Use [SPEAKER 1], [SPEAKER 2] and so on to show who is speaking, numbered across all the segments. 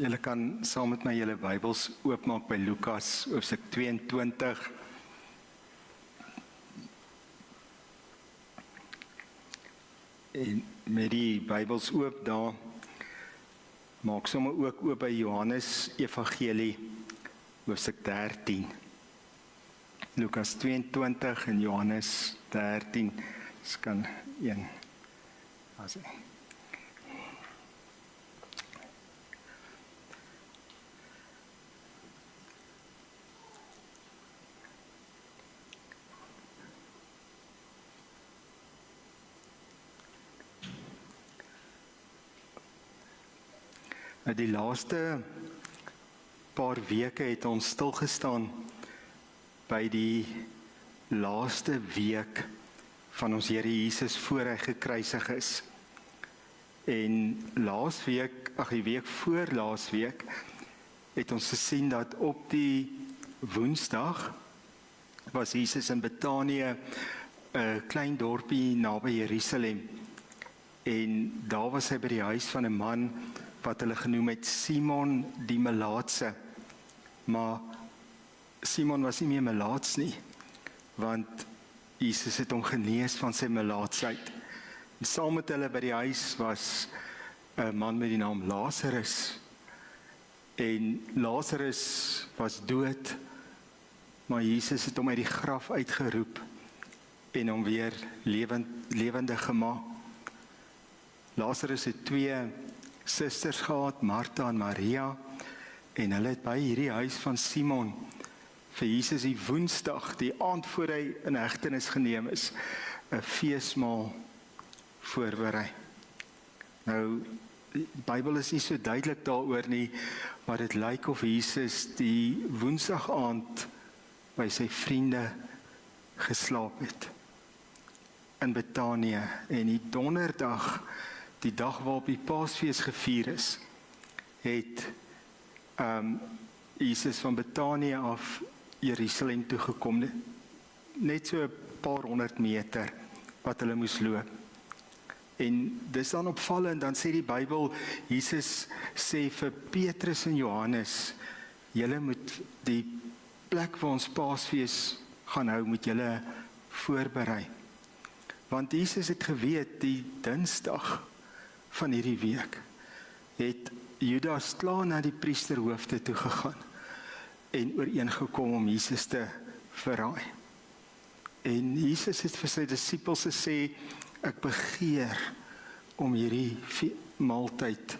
[SPEAKER 1] Julle kan saam met my julle Bybels oopmaak by Lukas hoofstuk 22. En met die Bybels oop daar, maak sommer ook oop by Johannes Evangelie hoofstuk 13. Lukas 22 en Johannes 13. Dis kan een as die laaste paar weke het ons stilgestaan by die laaste week van ons Here Jesus voor hy gekruisig is. En die week voor laasweek het ons gesien dat op die Woensdag was Jesus in Betanië, 'n klein dorpie naby Jerusalem. En daar was hy by die huis van 'n man wat hulle genoem het Simon die Melaatse. Maar Simon was nie meer melaats nie, want Jesus het hom genees van sy melaatsheid. En saam met hulle by die huis was 'n man met die naam Lazarus. En Lazarus was dood, maar Jesus het hom uit die graf uitgeroep en hom weer lewendig gemaak. Lazarus het 2 susters gehad, Martha en Maria, en hulle het by hierdie huis van Simon vir Jesus die Woensdag, die aand voor hy in hegtenis geneem is, 'n feesmaal voorberei. Nou, die Bybel is nie so duidelik daaroor nie, maar dit lyk of Jesus die Woensdag aand by sy vriende geslaap het in Betanië, en die Donderdag, die dag waarop die Paasfees gevier is, het Jesus van Betanië af Jerusalem toe gekom, net so 'n paar honderd meter wat hulle moes loop. En dis dan opvallend, dan sê die Bybel, Jesus sê vir Petrus en Johannes, julle moet die plek waar ons Paasfees gaan hou, moet julle voorberei. Want Jesus het geweet, die Dinsdag van hierdie week het Judas klaar na die priesterhoofde toe gegaan en ooreengekom om Jesus te verraai. En Jesus het vir sy disippels gesê, ek begeer om hierdie maaltyd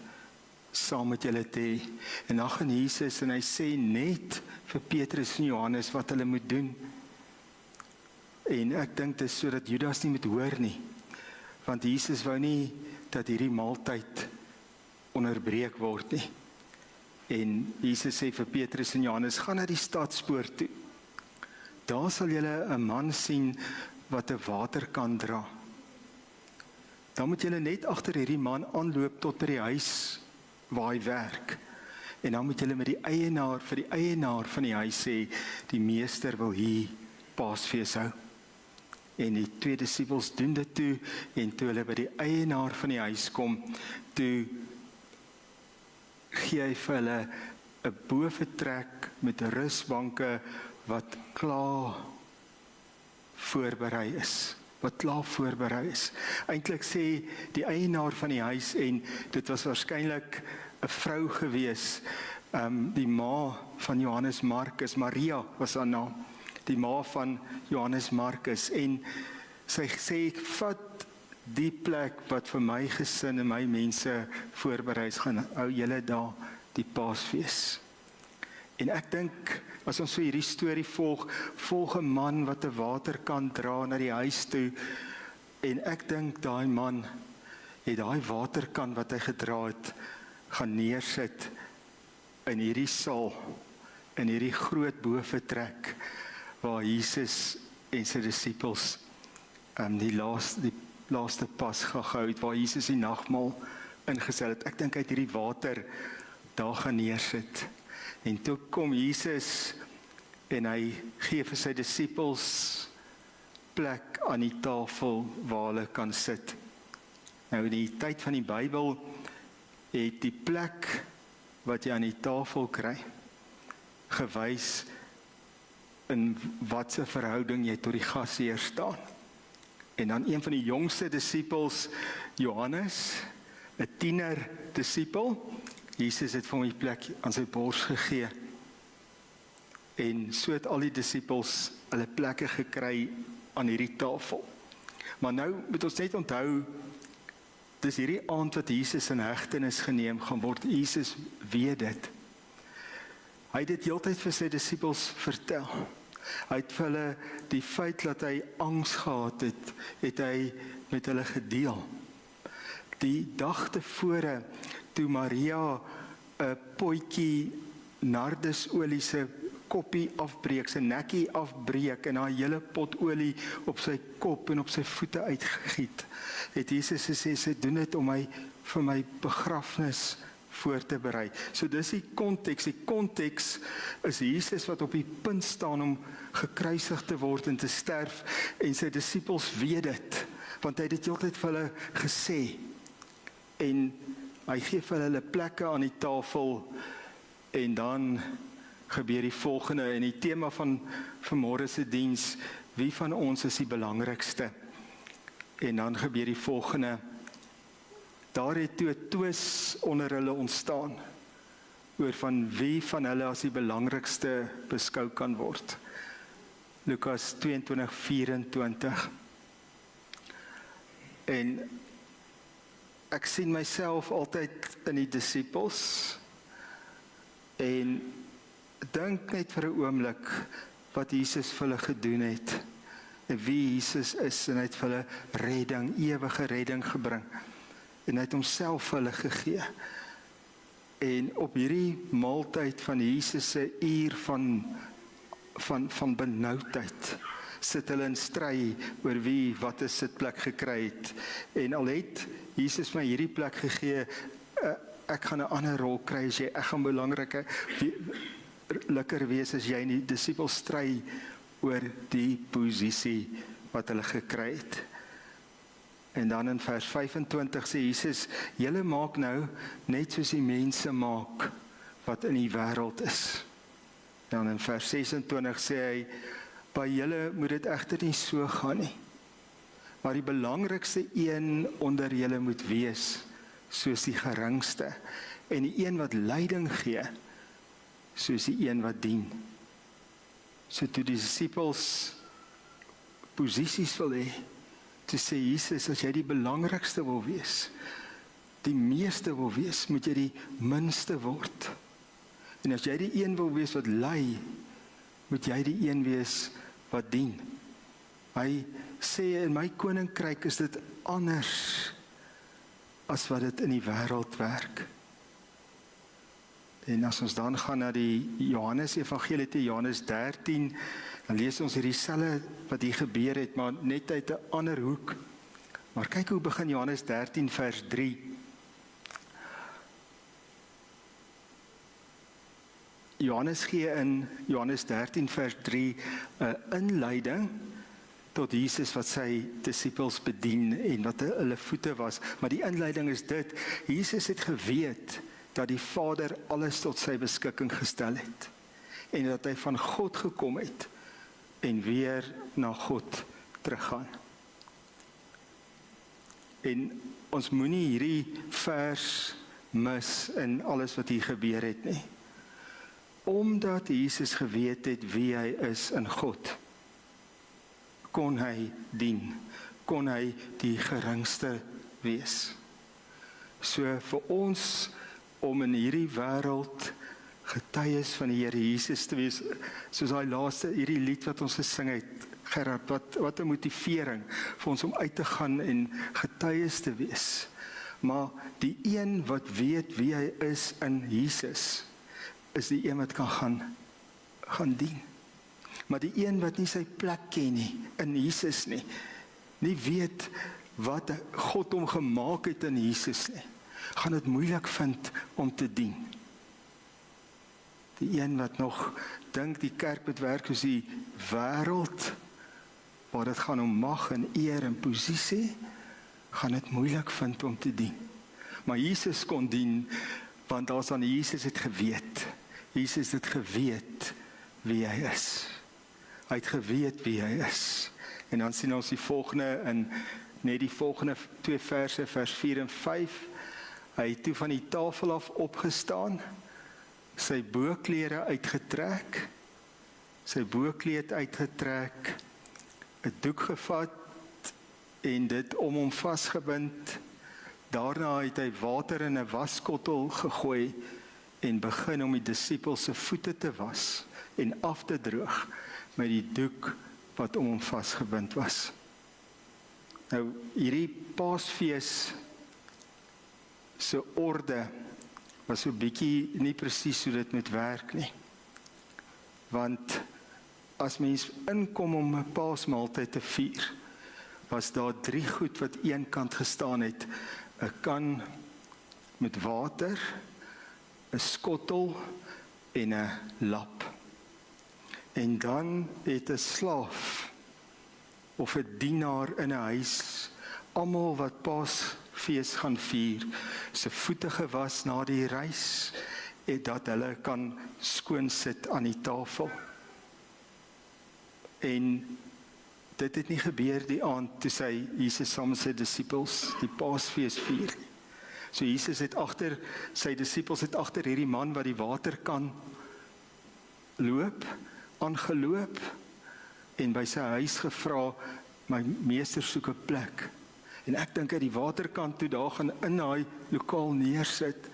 [SPEAKER 1] saam met julle te hê. En dan gaan Jesus en hy sê net vir Petrus en Johannes wat hulle moet doen. En ek dink dit is sodat Judas nie moet hoor nie, want Jesus wou nie dat hierdie maaltyd onderbreek word nie. En Jesus sê vir Petrus en Johannes, gaan na die stadspoort toe. Daar sal julle 'n man sien wat 'n waterkan dra. Dan moet julle net agter hierdie man aanloop tot by die huis waar hy werk. En dan moet julle met die eienaar van die huis sê, die meester wil hier Paasfees hou. En die 2 disippels doen dit toe, en toe hulle by die eienaar van die huis kom, toe gee hy vir hulle 'n boefretrek met rusbanke wat klaar voorberei is. Eintlik sê die eienaar van die huis, en dit was waarskynlik 'n vrou gewees, die ma van Johannes Markus, Maria was haar naam, die ma van Johannes Markus, en sy sê, vat die plek wat vir my gesin en my mense voorberei is, gaan hou julle daar die Paasfees. En ek dink, as ons so hierdie storie volg 'n man wat 'n waterkan dra na die huis toe, en ek dink daai man het daai waterkan wat hy gedra het, gaan neersit in hierdie saal, in hierdie groot boefretrek, waar Jesus en sy disippels die laaste pas gehou het, waar Jesus die nagmaal ingestel het. Ek dink hy het hierdie water daar gaan neersit. En toe kom Jesus en hy gee vir sy disippels plek aan die tafel waar hulle kan sit. Nou in die tyd van die Bybel het die plek wat jy aan die tafel kry, gewys in watse verhouding jy tot die gasheer staan. En dan een van die jongste disippels, Johannes, 'n tiener disipel, Jesus het vir hom die plek aan sy bors gegee. En so het al die disippels hulle plekke gekry aan hierdie tafel. Maar nou moet ons net onthou, dis hierdie aand wat Jesus in hegtenis geneem gaan word. Jesus weet dit. Hy het dit heeltyd vir sy disippels vertel. Hy het vir hulle die feit dat hy angs gehad het hy met hulle gedeel. Die dag tevore, toe Maria 'n potjie nardusolie se koppie afbreek, sy nekkie afbreek en haar hele pot olie op sy kop en op sy voete uitgegiet, het Jesus gesê, sy doen dit om vir my begrafnis voor te berei. So dis die konteks. Die konteks is Jesus wat op die punt staan om gekruisig te word en te sterf, en sy disippels weet dit, want hy het dit heeltyd vir hulle gesê. En hy gee vir hulle plekke aan die tafel, en dan gebeur die volgende, en die tema van vanmôre se diens, wie van ons is die belangrikste? En dan gebeur die volgende, daar het toe 'n twis onder hulle ontstaan, oor van wie van hulle as die belangrikste beskou kan word. Lukas 22:24. En ek sien myself altyd in die disippels, en dink net vir 'n oomblik wat Jesus vir hulle gedoen het, en wie Jesus is, en hy het vir hulle redding, ewige redding gebring, en hy het homself vir hulle gegee. En op hierdie maaltyd van Jesus se uur van benoudheid, sit hulle in stry oor wie wat 'n sitplek gekry het. En al het Jesus my hierdie plek gegee, ek gaan 'n ander rol kry as jy, ek gaan belangriker wees as jy, en die disippels stry oor die posisie wat hulle gekry het. En dan in vers 25 sê Jesus, julle maak nou net soos die mense maak wat in die wêreld is. Dan in vers 26 sê hy, by julle moet dit egter nie so gaan nie, maar die belangrikste een onder julle moet wees soos die geringste, en die een wat leiding gee soos die een wat dien. So toe die disippels posisies wil hê, toe sê Jesus, as jy die belangrikste wil wees, die meeste wil wees, moet jy die minste word. En as jy die een wil wees wat lei, moet jy die een wees wat dien. Hy sê, in my koninkryk is dit anders as wat dit in die wêreld werk. En as ons dan gaan na die Johannes Evangelie, Johannes 13, dan lees ons hierdie selfe wat hier gebeur het, maar net uit 'n ander hoek. Maar kyk hoe begin Johannes 13 vers 3. Johannes gee in Johannes 13 vers 3 'n inleiding tot Jesus wat sy disippels bedien en wat hulle voete was. Maar die inleiding is dit, Jesus het geweet dat die Vader alles tot sy beskikking gestel het, en dat hy van God gekom het, en weer na God teruggaan. En ons moenie hierdie vers mis in alles wat hier gebeur het nie. Omdat Jesus geweet het wie hy is in God, kon hy dien, kon hy die geringste wees. So vir ons om in hierdie wêreld getuies van die Here Jesus te wees, soos daai laaste, hierdie lied wat ons gesing het, Gerard, wat 'n motivering vir ons om uit te gaan en getuies te wees. Maar die een wat weet wie hy is in Jesus, is die een wat kan gaan dien. Maar die een wat nie sy plek ken nie, in Jesus nie weet wat God hom gemaak het in Jesus nie, gaan dit moeilik vind om te dien. Die een wat nog dink die kerk moet werk soos die wêreld, waar dit gaan om mag en eer en posisie, gaan dit moeilik vind om te dien. Maar Jesus kon dien Want daar staan Jesus het geweet. Jesus het geweet wie hy is. Hy het geweet wie hy is. En dan sien ons die volgende in net die volgende 2 verse, vers 4 en 5. Hy het toe van die tafel af opgestaan, sy boklere uitgetrek, sy bookleed uitgetrek, 'n doek gevat en dit om hom vasgebind. Daarna het hy water in 'n waskottel gegooi en begin om die disippels se voete te was en af te droog met die doek wat om hom vasgebind was. Nou, hierdie Paasfees se orde was so bietjie nie presies hoe dit moet werk nie. Want as mens inkom om 'n Paasmaaltyd te vier, was daar 3 goed wat een kant gestaan het: 'n kan met water, 'n skottel en 'n lap. En dan het 'n slaaf of 'n dienaar in 'n huis, almal wat Paasfees gaan vier, se voete gewas na die reis, en dat hulle kan skoon sit aan die tafel. En dit het nie gebeur die aand toe Jesus saam met sy disippels die Paasfees vier. So Jesus het sy disippels het agter hierdie man wat die waterkan loop, aangeloop en by sy huis gevra, my meester soek 'n plek. En ek dink hy die waterkant toe daar gaan in daai lokaal neersit.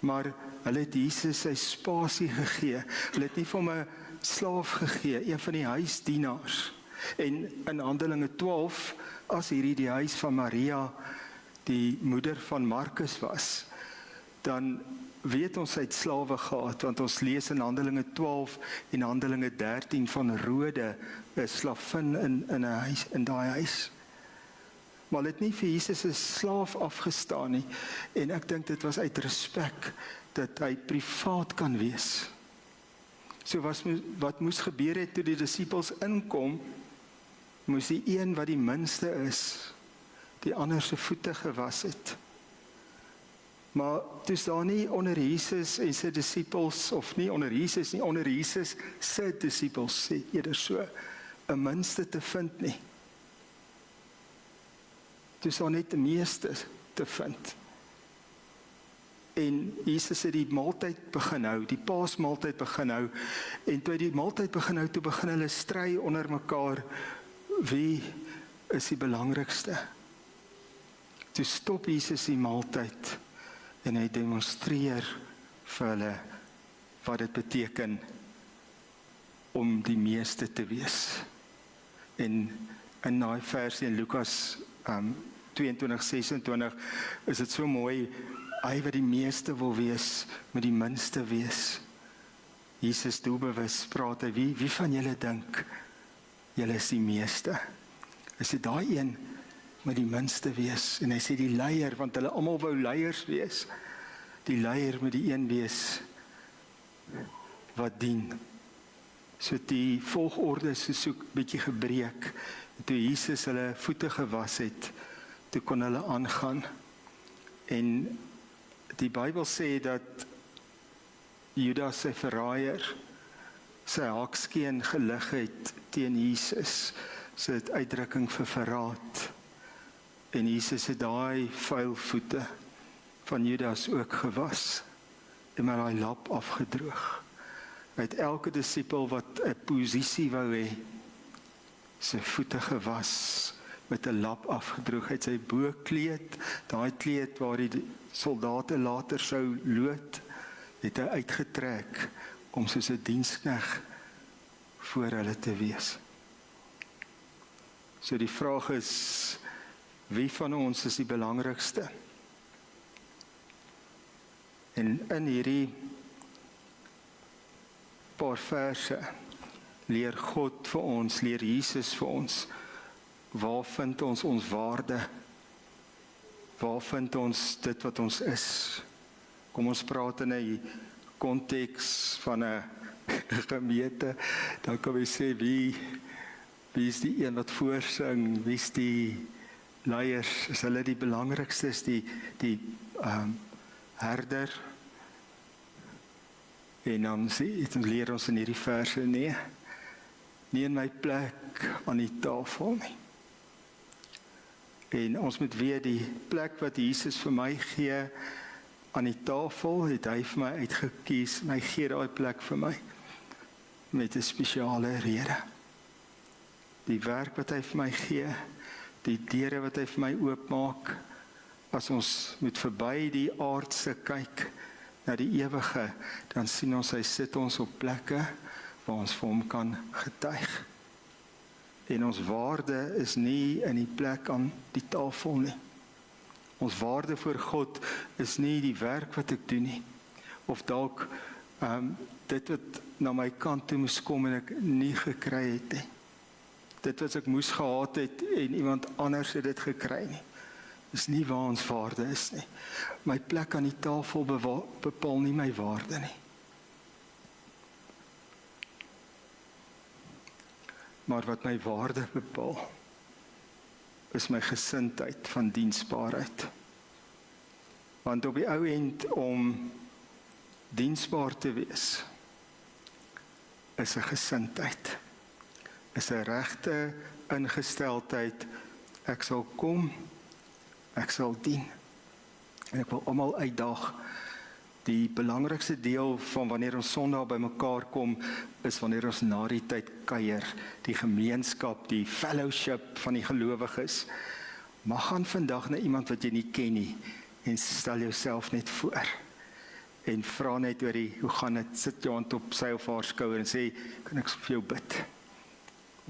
[SPEAKER 1] Maar hulle het Jesus sy spasie gegee. Hulle het nie vir hom 'n slaaf gegee, een van die huisdienaars. En in Handelinge 12, as hierdie die huis van Maria, die moeder van Markus was, dan weet ons hy het slawe gehad, want ons lees in Handelinge 12 en Handelinge 13 van Rode, 'n slavin in 'n huis, in daai huis. Maar hulle het nie vir Jesus 'n slaaf afgestaan nie, en ek dink dit was uit respek dat hy privaat kan wees. So wat moes gebeur het toe die disippels inkom, moes die een wat die minste is, die ander se voete gewas het. Maar dis daar nie onder Jesus en sy disippels, of nie onder Jesus nie, onder Jesus sy disippels, sê eerder so, 'n minste te vind nie. Dis daar net die meeste te vind. En Jesus het die maaltyd begin hou, die Paasmaaltyd begin hou, en toe die maaltyd begin hou, toe begin hulle stry onder mekaar, wie is die belangrikste? Toe stop Jesus die maaltyd, en hy demonstreer vir hulle wat dit beteken om die meeste te wees. En in daai versie in Lukas 22:26 is dit so mooi, hy wat die meeste wil wees, met die minste wees. Jesus doelbewus praat hy, wie van julle dink, julle is die meeste? Is dit daai een met die minste wees? En hy sê die leier, want hulle almal wou leiers wees. Die leier moet die een wees wat dien. So die volgorde is so bietjie gebreek. Toe Jesus hulle voete gewas het, toe kon hulle aangaan. En die Bybel sê dat Judas sy verraaier sy haakskeen gelig het teen Jesus, so 'n uitdrukking vir verraad. En Jesus het daai vuil voete van Judas ook gewas en met daai lap afgedroog. Hy het elke disipel wat 'n posisie wou hê, sy voete gewas, met 'n lap afgedroog. Hy het sy bookleed, daai kleed waar die soldate later sou lood, het hy uitgetrek om soos 'n dienskneg voor hulle te wees. So die vraag is, wie van ons is die belangrikste? En in hierdie paar verse leer God vir ons, leer Jesus vir ons, waar vind ons waarde? Waar vind ons dit wat ons is? Kom ons praat in 'n konteks van 'n gemeente, dan kan ons sê wie is die een wat voorsing, wie is die leiers, is hulle die belangrikste, is die herder. En dan leer ons in hierdie verse, nee in my plek aan die tafel nie. En ons moet weet, die plek wat Jesus vir my gee aan die tafel, het hy vir my uitgekies, en hy gee daai plek vir my, met 'n spesiale rede. Die werk wat hy vir my gee, die deure wat hy vir my oopmaak, as ons moet verby die aardse kyk, na die ewige, dan sien ons, hy sit ons op plekke, waar ons vir hom kan getuig. En ons waarde is nie in die plek aan die tafel nie. Ons waarde voor God is nie die werk wat ek doen nie, of dalk dit wat na my kant toe moes kom en ek nie gekry het nie. Dit wat ek moes gehad het en iemand anders het dit gekry nie. Dis nie waar ons waarde is nie. My plek aan die tafel bepaal nie my waarde nie. Maar wat my waarde bepaal, is my gesindheid van diensbaarheid. Want op die ou end om diensbaar te wees, is 'n gesindheid, is 'n regte ingesteldheid. Ek sal kom, ek sal dien. En ek wil almal uitdaag. Die belangrikste deel van wanneer ons Sondag by mekaar kom, is wanneer ons na die tyd kuier, die gemeenskap, die fellowship van die gelowiges. Mag gaan vandag na iemand wat jy nie ken nie, en stel jouself net voor, en vra net oor hoe gaan dit, sit jou hand op sy of haar skouer, en sê, kan ek vir jou bid?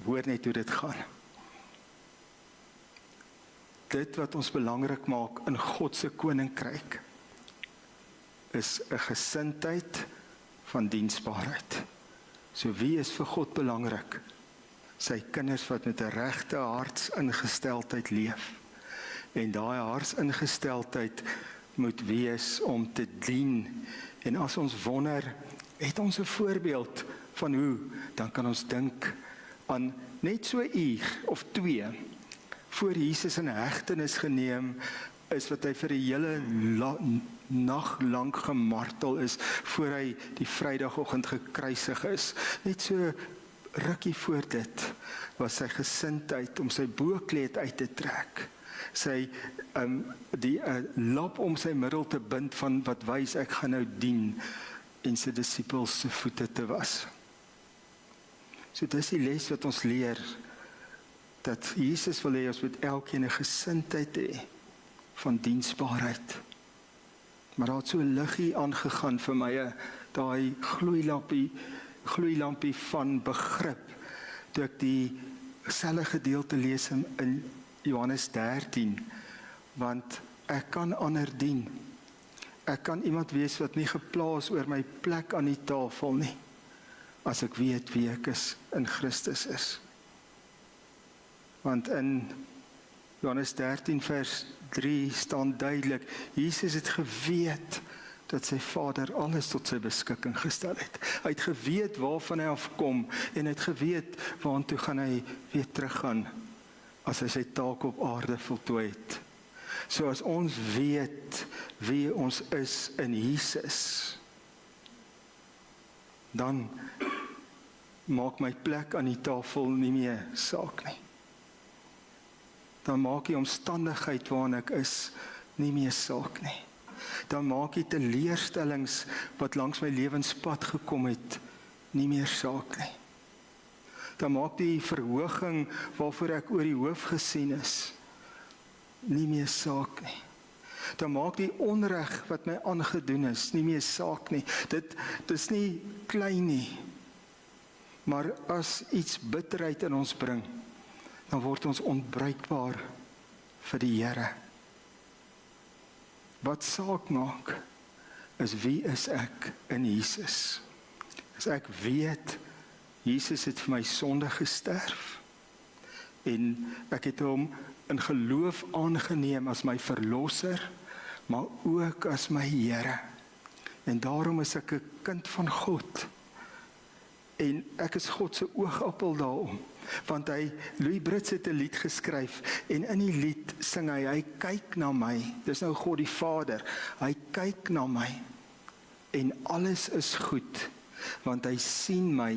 [SPEAKER 1] Hoor net hoe dit gaan. Dit wat ons belangrik maak in God se koninkryk, is 'n gesindheid van diensbaarheid. So wie is vir God belangrik? Sy kinders wat met 'n regte hartsingesteldheid leef. En daai hartsingesteldheid moet wees om te dien. En as ons wonder, het ons 'n voorbeeld van hoe, dan kan ons dink aan net so 'n uur of 2 voor Jesus in hegtenis geneem is, wat hy vir 'n hele nag lank gemartel is, voor hy die Vrydagoggend gekruisig is. Net so rukkie voor dit, was sy gesindheid om sy boekleed uit te trek, sy die lap om sy middel te bind van wat wys ek gaan nou dien, en sy disippels se voete te was. So dis die les wat ons leer, dat Jesus wil hê ons moet elkeen 'n gesindheid hê van diensbaarheid. Maar daar het so 'n liggie aangegaan vir my, daai gloeilampie van begrip, toe ek die selfde gedeelte lees in Johannes 13, want ek kan ander dien. Ek kan iemand wees wat nie geplaas oor my plek aan die tafel nie, as ek weet wie ek is in Christus is. Want in Johannes 13 vers 3 staan duidelik, Jesus het geweet dat sy Vader alles tot sy beskikking gestel het. Hy het geweet waarvan hy afkom, en hy het geweet waartoe gaan hy weer teruggaan, as hy sy taak op aarde voltooi het. So as ons weet wie ons is in Jesus, dan maak my plek aan die tafel nie meer saak nie. Dan maak die omstandigheid waarin ek is nie meer saak nie. Dan maak die teleurstellings wat langs my lewenspad gekom het nie meer saak nie. Dan maak die verhoging waarvoor ek oor die hoof gesien is nie meer saak nie. Dan maak die onreg wat my aangedoen is nie meer saak nie. Dit is nie klein nie. Maar as iets bitterheid in ons bring, dan word ons onbruikbaar vir die Here. Wat saak maak, is wie is ek in Jesus. As ek weet, Jesus het vir my sonde gesterf, en ek het hom in geloof aangeneem as my verlosser, maar ook as my Here. En daarom is ek 'n kind van God. En ek is God se oogappel daarom. Want Louis Brits het 'n lied geskryf, en in die lied sing hy kyk na my. Dis nou God die Vader. Hy kyk na my en alles is goed, want hy sien my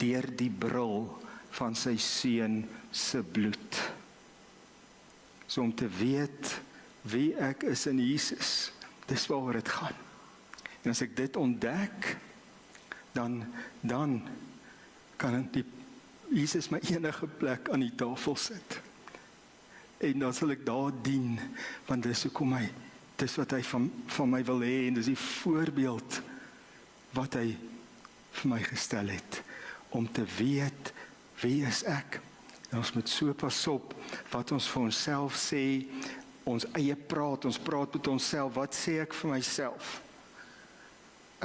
[SPEAKER 1] deur die bril van sy seun se bloed. So om te weet wie ek is in Jesus, dis waaroor dit gaan. En as ek dit ontdek, dan kan Jesus my enige plek aan die tafel sit. En dan sal ek daar dien, want dis hoekom dis wat hy van my wil hê, en dis die voorbeeld wat hy vir my gestel het, om te weet wie is ek. En ons moet so pas op wat ons vir onsself sê, ons eie praat, ons praat met onsself, wat sê ek vir myself?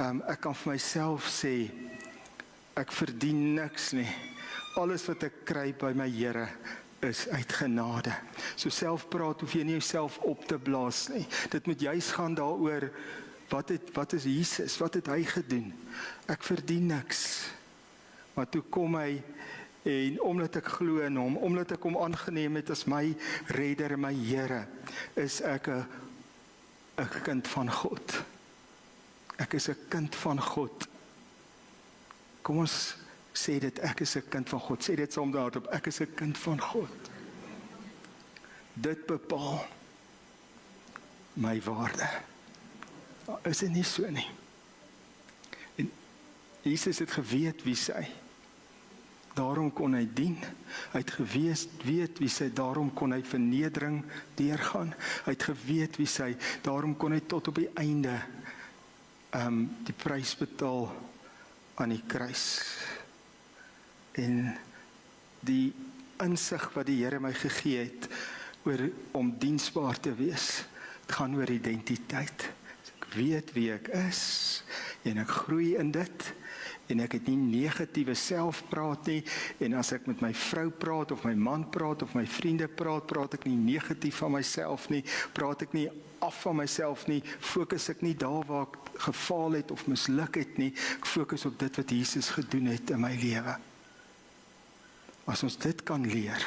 [SPEAKER 1] Ek kan vir myself sê, ek verdien niks nie. Alles wat ek kry by my Here is uit genade. So selfpraat hoef jy nie jouself op te blaas nie. Dit moet juis gaan daaroor, wat is Jesus, wat het hy gedoen? Ek verdien niks. Maar toe kom hy, en omdat ek glo in hom, omdat ek hom aangeneem het as my redder en my Here, is ek 'n kind van God. Ek is 'n kind van God. Kom ons sê dit, ek is 'n kind van God. Sê dit saam daarop, ek is 'n kind van God. Dit bepaal my waarde. Is dit nie so nie? En Jesus het geweet wie sy. Daarom kon hy dien. Hy het weet wie sy, daarom kon hy vernedering deurgaan. Hy het geweet wie sy, daarom kon hy tot op die einde die prys betaal aan die kruis. En die insig wat die Here my gegee het om diensbaar te wees, het gaan oor identiteit. Ek weet wie ek is en ek groei in dit. En ek het nie negatiewe selfpraat nie, en as ek met my vrou praat, of my man praat, of my vriende praat ek nie negatief van myself nie, praat ek nie af van myself nie, fokus ek nie daar waar ek gefaal het of misluk het nie, ek fokus op dit wat Jesus gedoen het in my lewe. As ons dit kan leer,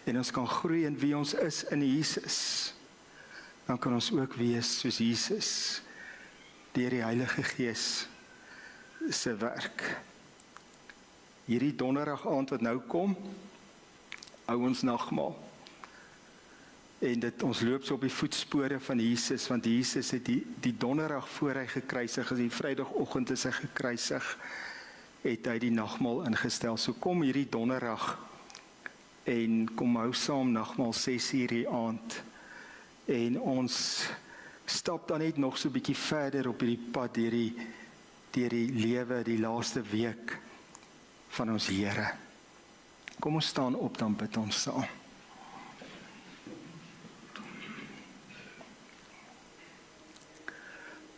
[SPEAKER 1] en ons kan groei in wie ons is in Jesus, dan kan ons ook wees soos Jesus, deur die Heilige Gees se werk. Hierdie donderdag aand wat nou kom, hou ons nagmaal. En ons loop so op die voetspore van Jesus, want Jesus het die donderdag voor hy gekruisig is, die vrydagoggend is hy gekruisig, het hy die nagmaal ingestel. So kom hierdie donderdag en kom hou saam nagmaal 6:00 die aand. En ons stap dan net nog so 'n bietjie verder op hierdie pad deur die lewe, die laaste week van ons Here. Kom ons staan op, dan bid ons saam.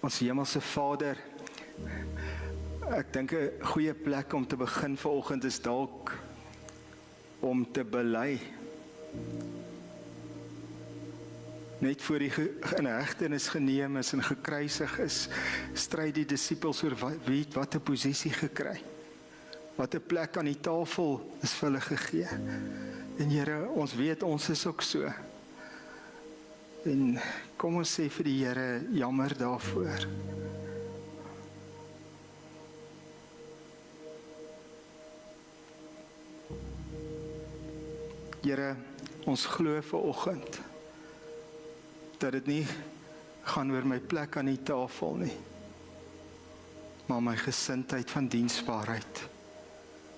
[SPEAKER 1] Ons Hemelse Vader, ek dink 'n goeie plek om te begin vanoggend is dalk om te bely. Net voor die in hegtenis geneem is en gekruisig is, stry die disippels oor wie wat 'n posisie gekry. Wat 'n plek aan die tafel is vir hulle gegee. En Here, ons weet ons is ook so. En kom ons sê vir die Here, jammer daarvoor. Here, ons glo vanoggend dat dit nie gaan oor my plek aan die tafel nie, maar my gesindheid van diensbaarheid.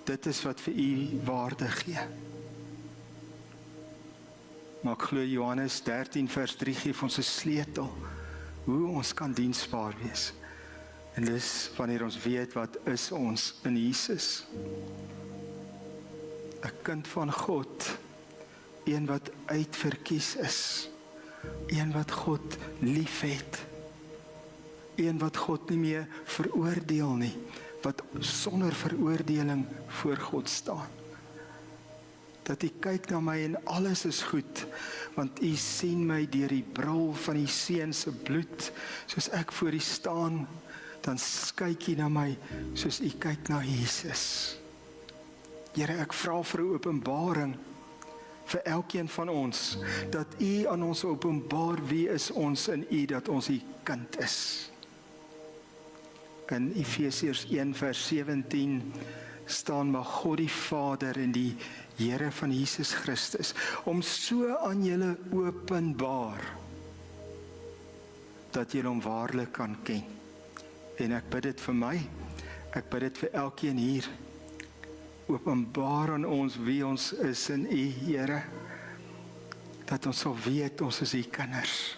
[SPEAKER 1] Dit is wat vir U waarde gee. Maar ek glo Johannes 13 vers 3 gee ons 'n sleutel hoe ons kan diensbaar wees. En dis wanneer ons weet wat is ons in Jesus. 'n Kind van God, een wat uitverkies is, een wat God liefhet, een wat God nie meer veroordeel nie, wat sonder veroordeling voor God staan. Dat U kyk na my en alles is goed, want U sien my deur die bril van die Seun se bloed. Soos ek voor U staan, dan kyk U na my soos U kyk na Jesus. Here, ek vra vir 'n openbaring vir elkeen van ons, dat U aan ons openbaar wie is ons in U, dat ons U kind is. In Efesiërs 1 vers 17 staan, maar God die Vader en die Here van Jesus Christus, om so aan julle openbaar, dat julle hom waarlik kan ken. En ek bid dit vir my, ek bid dit vir elkeen hier, openbaar aan ons wie ons is in U, Here, dat ons sal weet, ons is U kinders,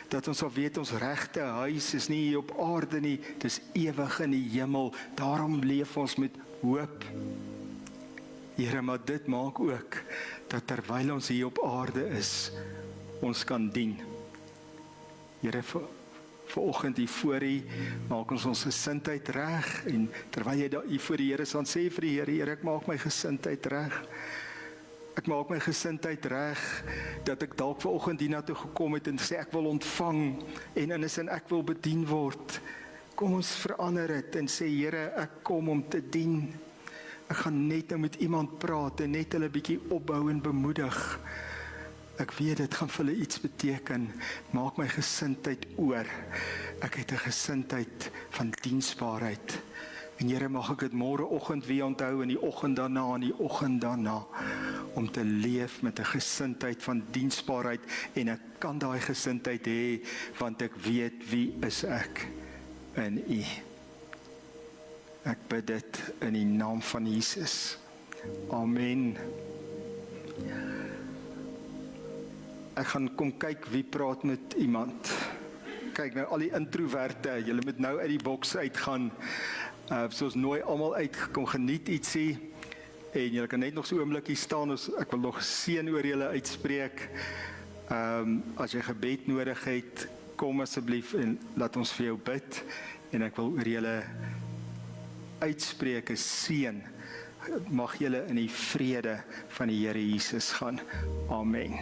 [SPEAKER 1] dat ons sal weet, ons regte huis is nie hier op aarde nie, dit is ewig in die hemel, daarom leef ons met hoop. Here, maar dit maak ook, dat terwyl ons hier op aarde is, ons kan dien. Here, vanoggend hier voor U, maak ons gesindheid reg, en terwyl jy daar hier voor die Here staan, sê vir die Here, Here, ek maak my gesindheid reg. Ek maak my gesindheid reg, dat ek dalk vanoggend hiernatoe gekom het en sê ek wil ontvang, en in 'n sin ek wil bedien word. Kom ons verander dit en sê, Here, ek kom om te dien. Ek gaan net nou met iemand praat en net hulle bietjie opbou en bemoedig. Ek weet dit gaan vir hulle iets beteken. Maak my gesindheid oor. Ek het 'n gesindheid van diensbaarheid. En Here, mag ek dit môreoggend weer onthou, en die oggend daarna, en die oggend daarna, om te leef met 'n gesindheid van diensbaarheid, en ek kan daai gesindheid hê, want ek weet wie is ek in U. Ek bid dit in die naam van Jesus. Amen. Ek gaan kom kyk wie praat met iemand. Kyk nou, al die introverte, julle moet nou uit die boks uitgaan. Soos nooi almal uit, kom geniet ietsie, en julle kan net nog so 'n oombliekie staan, ek wil nog seën oor julle uitspreek. As jy gebed nodig het, kom asseblief en laat ons vir jou bid, en ek wil oor julle uitspreek 'n seën. Mag julle in die vrede van die Here Jesus gaan. Amen.